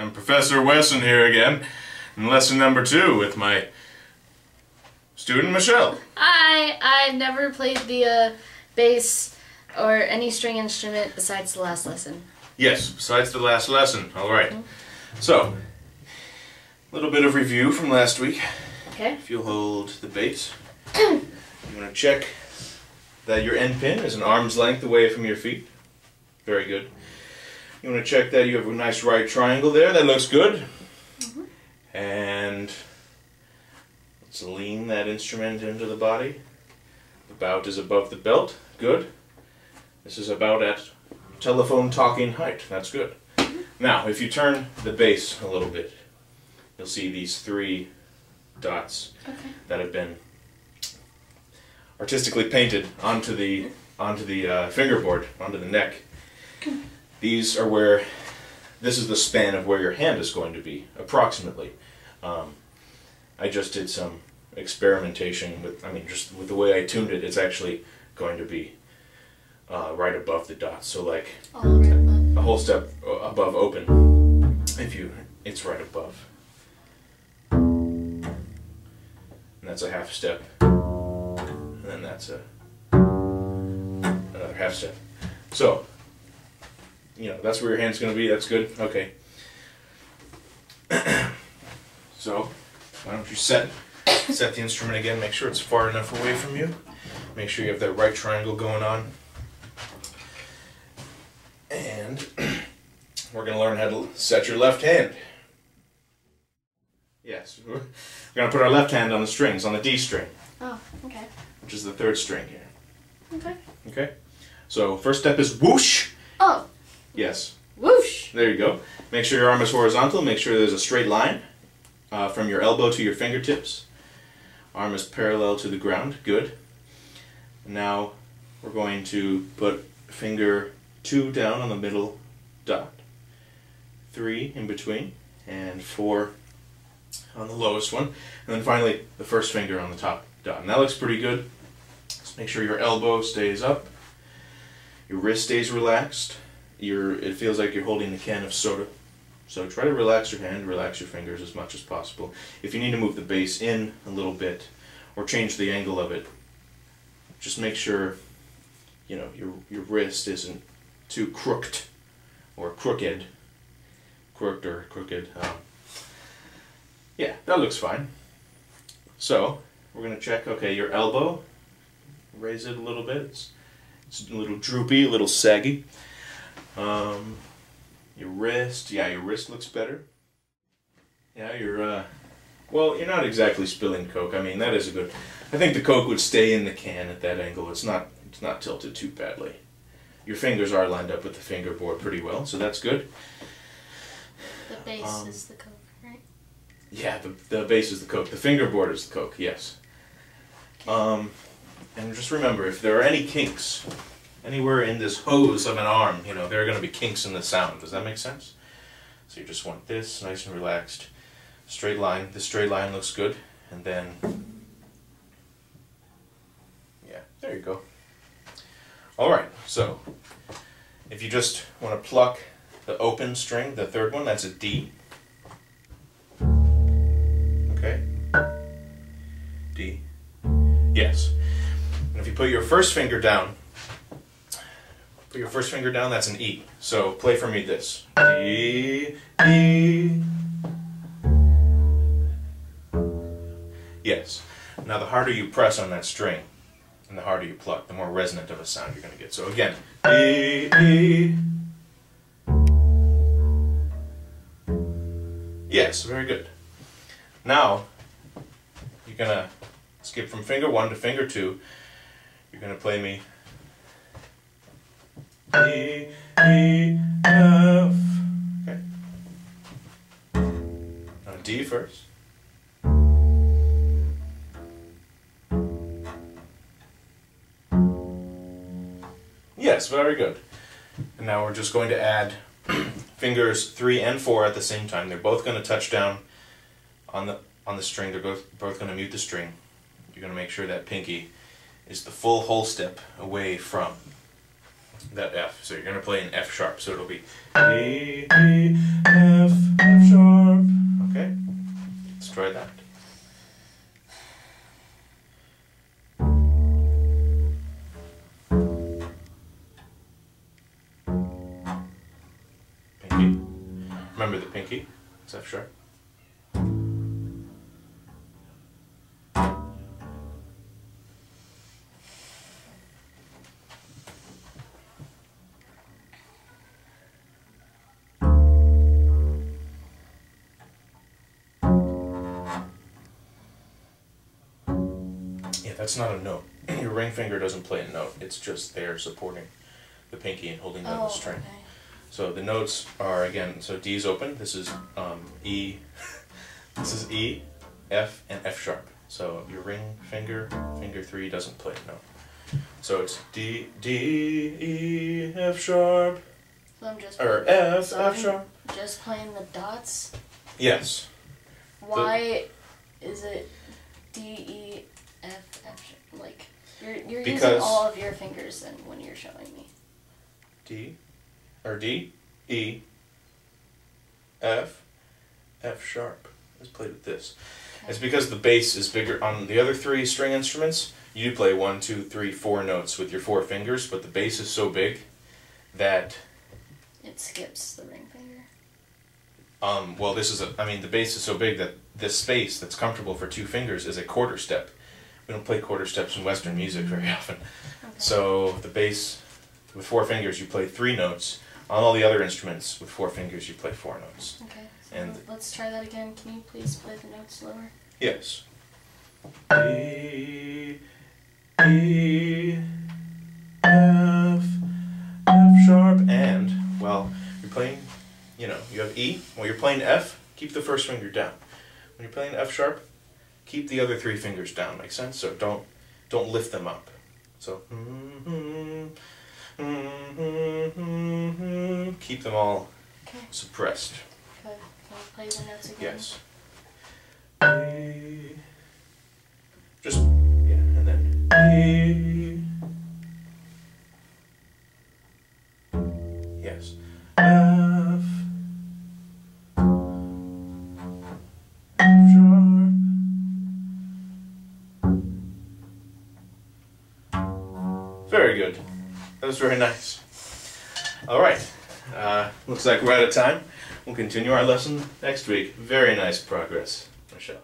I'm Professor Wesson here again in lesson number 2 with my student Michelle. Hi, I've never played the bass or any string instrument besides the last lesson. Yes, besides the last lesson. Alright. So, a little bit of review from last week. Okay. If you'll hold the bass, you want to check that your end pin is an arm's length away from your feet. Very good. You want to check that you have a nice right triangle there. That looks good. And let's lean that instrument into the body. The bout is above the belt. Good. This is about at telephone talking height. That's good. Now, if you turn the bass a little bit, you'll see these 3 dots that have been artistically painted onto the fingerboard, onto the neck. These are where, this is the span of where your hand is going to be, approximately. I just did some experimentation with, just with the way I tuned it, it's actually going to be right above the dots. So like a whole step above open, it's right above. And that's a half step. And then that's another half step. So, that's where your hand's going to be. That's good. Okay. So, why don't you set the instrument again. Make sure it's far enough away from you. Make sure you have that right triangle going on. And we're going to learn how to set your left hand. Yes, we're going to put our left hand on the strings, on the D string. Oh, okay. Which is the 3rd string here. Okay. Okay? So, first step is whoosh. Oh. Yes. Whoosh. There you go. Make sure your arm is horizontal. Make sure there's a straight line from your elbow to your fingertips. Arm is parallel to the ground. Good. Now, we're going to put finger 2 down on the middle dot, 3 in between, and 4 on the lowest one, and then finally the first finger on the top dot. And that looks pretty good. Just make sure your elbow stays up, your wrist stays relaxed, it feels like you're holding a can of soda. So try to relax your hand, relax your fingers as much as possible. If you need to move the bass in a little bit or change the angle of it, just make sure your wrist isn't too crooked or crooked. Crooked or crooked. Yeah, that looks fine. So, we're going to check, okay, your elbow, raise it a little bit, it's a little droopy, a little saggy. Your wrist, yeah, your wrist looks better. Yeah, well, you're not exactly spilling Coke. That is a good, I think the Coke would stay in the can at that angle. It's not tilted too badly. Your fingers are lined up with the fingerboard pretty well, so that's good. The bass is the Coke, right? Yeah, the bass is the Coke. The fingerboard is the Coke, yes. And just remember, if there are any kinks anywhere in this hose of an arm, there are going to be kinks in the sound. Does that make sense? So you just want this nice and relaxed. Straight line. This straight line looks good. And then, yeah, there you go. Alright, so if you just want to pluck the open string, the 3rd one, that's a D. Okay? D. Yes. And if you put your first finger down, that's an E. So play for me this. D, E. Yes. Now the harder you press on that string, and the harder you pluck, the more resonant of a sound you're going to get. So again, D, E. Yes, very good. Now, you're going to skip from finger 1 to finger 2. You're going to play me E, E, F. Okay. Now D first. Yes, very good. And now we're just going to add fingers 3 and 4 at the same time. They're both going to touch down on the string. They're both going to mute the string. You're going to make sure that pinky is the full whole step away from that F. So you're going to play an F sharp. So it'll be A, E, F, F Remember the pinky, it's F sharp. Yeah, that's not a note. Your ring finger doesn't play a note, it's just there supporting the pinky and holding down the string. Okay. So the notes are, again, so D is open, this is E, this is E, F, and F sharp. So your ring finger, finger 3 doesn't play a note. So it's D, E, F sharp, So I'm just or F, so F I'm sharp. just playing the dots. Yes. Why is it D, E, F, F sharp? Like, you're using Because- all of your fingers then when you're showing me. D, or D, E, F, F sharp. Let's play with this. Okay. It's because the bass is bigger. On the other 3 string instruments, you play 1, 2, 3, 4 notes with your 4 fingers, but the bass is so big that, It skips the ring finger. well, this is the bass is so big that this space that's comfortable for 2 fingers is a quarter step. We don't play quarter steps in Western music very often. Okay. So the bass, with 4 fingers, you play 3 notes. On all the other instruments, with 4 fingers, you play 4 notes. Okay. So And let's try that again. Can you please play the notes slower? yes. D, E, F, F sharp, and, well, you're playing, you have E. When you're playing F, keep the first finger down. When you're playing F sharp, keep the other 3 fingers down. Make sense? So don't lift them up. So keep them all Okay. suppressed. Okay. Can you play the notes again? Yes. E, just, yeah, and then E. Yes. F. F sharp. Very good. That was very nice. All right. Looks like we're out of time. We'll continue our lesson next week. Very nice progress, Michelle.